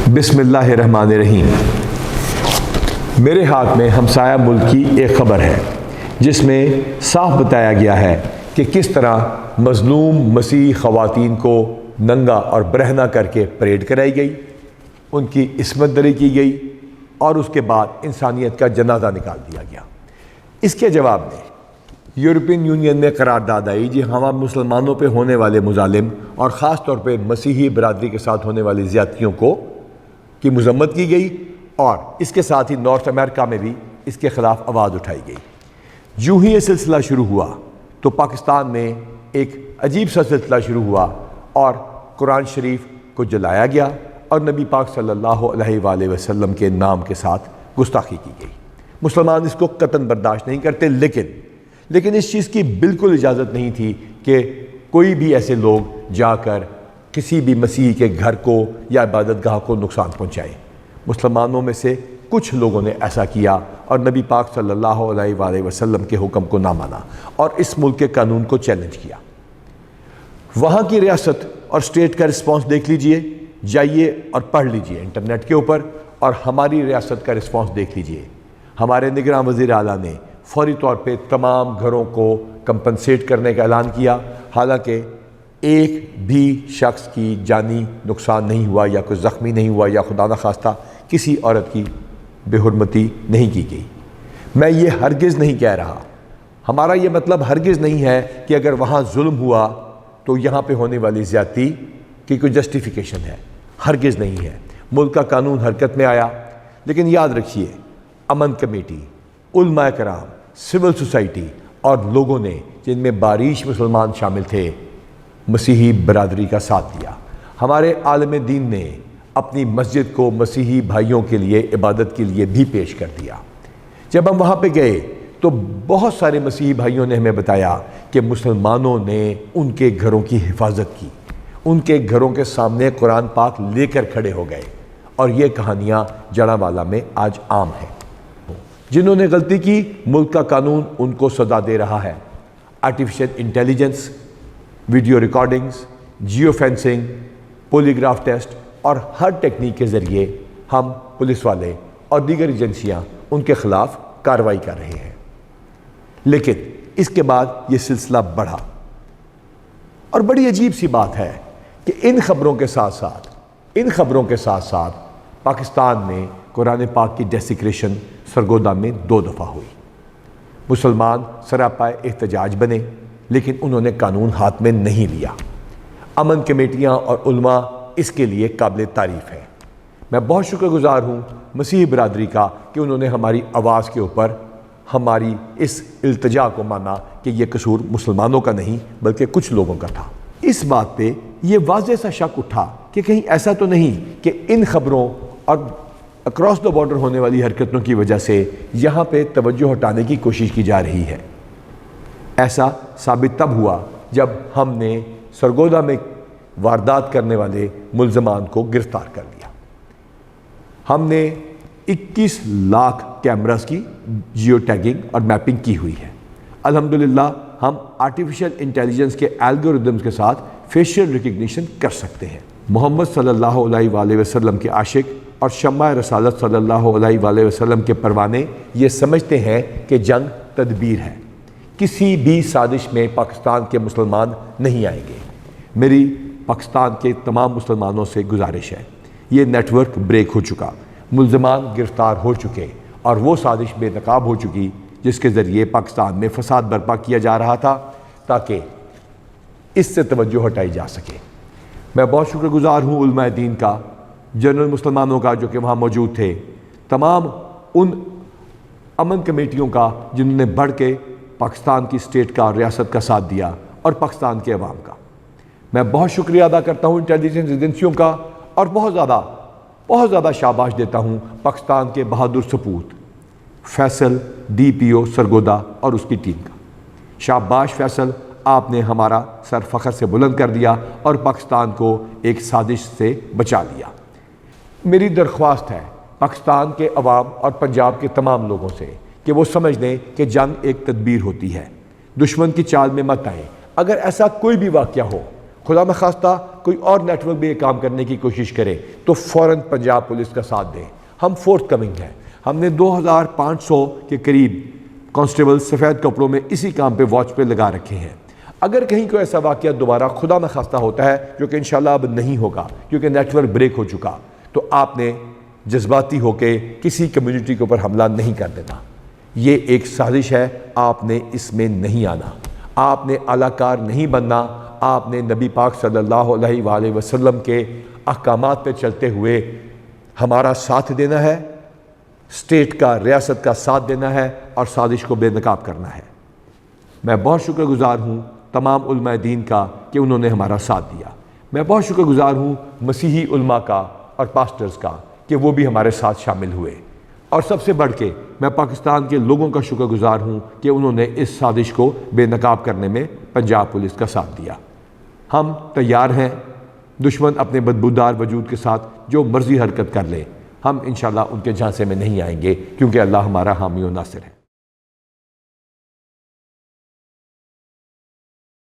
بسم اللہ الرحمن الرحیم۔ میرے ہاتھ میں ہمسایہ ملک کی ایک خبر ہے جس میں صاف بتایا گیا ہے کہ کس طرح مظلوم مسیحی خواتین کو ننگا اور برہنہ کر کے پریڈ کرائی گئی، ان کی عصمت دری کی گئی اور اس کے بعد انسانیت کا جنازہ نکال دیا گیا۔ اس کے جواب میں یورپین یونین میں قرارداد آئی جہاں مسلمانوں پہ ہونے والے مظالم اور خاص طور پہ مسیحی برادری کے ساتھ ہونے والی زیادتیوں کی مذمت کی گئی، اور اس کے ساتھ ہی نارتھ امریکہ میں بھی اس کے خلاف آواز اٹھائی گئی۔ جو ہی یہ سلسلہ شروع ہوا تو پاکستان میں ایک عجیب سا سلسلہ شروع ہوا اور قرآن شریف کو جلایا گیا اور نبی پاک صلی اللہ علیہ وآلہ وسلم کے نام کے ساتھ گستاخی کی گئی۔ مسلمان اس کو قطعاً برداشت نہیں کرتے، لیکن اس چیز کی بالکل اجازت نہیں تھی کہ کوئی بھی ایسے لوگ جا کر کسی بھی مسیحی کے گھر کو یا عبادت گاہ کو نقصان پہنچائیں۔ مسلمانوں میں سے کچھ لوگوں نے ایسا کیا اور نبی پاک صلی اللہ علیہ وآلہ وسلم کے حکم کو نہ مانا اور اس ملک کے قانون کو چیلنج کیا۔ وہاں کی ریاست اور اسٹیٹ کا رسپانس دیکھ لیجئے، جائیے اور پڑھ لیجئے انٹرنیٹ کے اوپر، اور ہماری ریاست کا رسپانس دیکھ لیجئے۔ ہمارے نگراں وزیر اعلیٰ نے فوری طور پہ تمام گھروں کو کمپنسیٹ کرنے کا اعلان کیا، حالانکہ ایک بھی شخص کی جانی نقصان نہیں ہوا یا کوئی زخمی نہیں ہوا یا خدا نخواستہ کسی عورت کی بے حرمتی نہیں کی گئی۔ میں یہ ہرگز نہیں کہہ رہا، ہمارا یہ مطلب ہرگز نہیں ہے کہ اگر وہاں ظلم ہوا تو یہاں پہ ہونے والی زیادتی کی کوئی جسٹیفیکیشن ہے، ہرگز نہیں ہے۔ ملک کا قانون حرکت میں آیا، لیکن یاد رکھیے امن کمیٹی، علماء کرام، سول سوسائٹی اور لوگوں نے جن میں باریش مسلمان شامل تھے مسیحی برادری کا ساتھ دیا۔ ہمارے عالم دین نے اپنی مسجد کو مسیحی بھائیوں کے لیے عبادت کے لیے بھی پیش کر دیا۔ جب ہم وہاں پہ گئے تو بہت سارے مسیحی بھائیوں نے ہمیں بتایا کہ مسلمانوں نے ان کے گھروں کی حفاظت کی، ان کے گھروں کے سامنے قرآن پاک لے کر کھڑے ہو گئے، اور یہ کہانیاں جڑاوالا میں آج عام ہیں۔ جنہوں نے غلطی کی ملک کا قانون ان کو سزا دے رہا ہے۔ Artificial intelligence, video recordings, geo fencing, poly graph test اور ہر ٹیکنیک کے ذریعے ہم پولیس والے اور دیگر ایجنسیاں ان کے خلاف کارروائی کر رہے ہیں۔ لیکن اس کے بعد یہ سلسلہ بڑھا، اور بڑی عجیب سی بات ہے کہ ان خبروں کے ساتھ ساتھ پاکستان میں قرآن پاک کی ڈیسیکریشن سرگودا میں 2 دفعہ ہوئی۔ مسلمان سراپا احتجاج بنے، لیکن انہوں نے قانون ہاتھ میں نہیں لیا۔ امن کمیٹیاں اور علماء اس کے لیے قابل تعریف ہیں۔ میں بہت شکر گزار ہوں مسیحی برادری کا کہ انہوں نے ہماری آواز کے اوپر ہماری اس التجا کو مانا کہ یہ قصور مسلمانوں کا نہیں بلکہ کچھ لوگوں کا تھا۔ اس بات پہ یہ واضح سا شک اٹھا کہ کہیں ایسا تو نہیں کہ ان خبروں اور اکراس دا بارڈر ہونے والی حرکتوں کی وجہ سے یہاں پہ توجہ ہٹانے کی کوشش کی جا رہی ہے۔ ایسا ثابت تب ہوا جب ہم نے سرگودا میں واردات کرنے والے ملزمان کو گرفتار کر لیا۔ ہم نے 21 لاکھ کیمراز کی جیو ٹیگنگ اور میپنگ کی ہوئی ہے۔ الحمدللہ ہم آرٹیفیشل انٹیلیجنس کے الگوریدمز کے ساتھ فیشیل ریکگنیشن کر سکتے ہیں۔ محمد صلی اللہ علیہ وآلہ وسلم کے عاشق اور شمع رسالت صلی اللہ علیہ وآلہ وسلم کے پروانے یہ سمجھتے ہیں کہ جنگ تدبیر ہے، کسی بھی سازش میں پاکستان کے مسلمان نہیں آئیں گے۔ میری پاکستان کے تمام مسلمانوں سے گزارش ہے، یہ نیٹ ورک بریک ہو چکا، ملزمان گرفتار ہو چکے اور وہ سازش بے نقاب ہو چکی جس کے ذریعے پاکستان میں فساد برپا کیا جا رہا تھا تاکہ اس سے توجہ ہٹائی جا سکے۔ میں بہت شکر گزار ہوں علماء دین کا، جنرل مسلمانوں کا جو کہ وہاں موجود تھے، تمام ان امن کمیٹیوں کا جنہوں نے بڑھ کے پاکستان کی اسٹیٹ کا اور ریاست کا ساتھ دیا، اور پاکستان کے عوام کا۔ میں بہت شکریہ ادا کرتا ہوں انٹیلیجنس ایجنسیوں کا، اور بہت زیادہ شاباش دیتا ہوں پاکستان کے بہادر سپوت فیصل DPO سرگودا اور اس کی ٹیم کا۔ شاباش فیصل، آپ نے ہمارا سر فخر سے بلند کر دیا اور پاکستان کو ایک سازش سے بچا لیا۔ میری درخواست ہے پاکستان کے عوام اور پنجاب کے تمام لوگوں سے کہ وہ سمجھ لیں کہ جنگ ایک تدبیر ہوتی ہے، دشمن کی چال میں مت آئیں۔ اگر ایسا کوئی بھی واقعہ ہو، خدا نخواستہ کوئی اور نیٹ ورک بھی یہ کام کرنے کی کوشش کرے تو فوراً پنجاب پولیس کا ساتھ دیں۔ ہم فورتھ کمنگ ہیں، ہم نے 2500 کے قریب کانسٹیبل سفید کپڑوں میں اسی کام پہ واچ پہ لگا رکھے ہیں۔ اگر کہیں کوئی ایسا واقعہ دوبارہ خدا نخواستہ ہوتا ہے، جو کہ انشاءاللہ اب نہیں ہوگا کیونکہ نیٹ ورک بریک ہو چکا، تو آپ نے جذباتی ہو کے کسی کمیونٹی کے اوپر حملہ نہیں کر دینا۔ یہ ایک سازش ہے، آپ نے اس میں نہیں آنا، آپ نے اعلی کار نہیں بننا، آپ نے نبی پاک صلی اللہ علیہ وآلہ وسلم کے احکامات پہ چلتے ہوئے ہمارا ساتھ دینا ہے، اسٹیٹ کا، ریاست کا ساتھ دینا ہے اور سازش کو بے نقاب کرنا ہے۔ میں بہت شکر گزار ہوں تمام علماء دین کا کہ انہوں نے ہمارا ساتھ دیا۔ میں بہت شکر گزار ہوں مسیحی علماء کا اور پاسٹرز کا کہ وہ بھی ہمارے ساتھ شامل ہوئے، اور سب سے بڑھ کے میں پاکستان کے لوگوں کا شکر گزار ہوں کہ انہوں نے اس سازش کو بے نقاب کرنے میں پنجاب پولیس کا ساتھ دیا۔ ہم تیار ہیں، دشمن اپنے بدبودار وجود کے ساتھ جو مرضی حرکت کر لے، ہم انشاءاللہ ان کے جھانسے میں نہیں آئیں گے، کیونکہ اللہ ہمارا حامی و ناصر ہے۔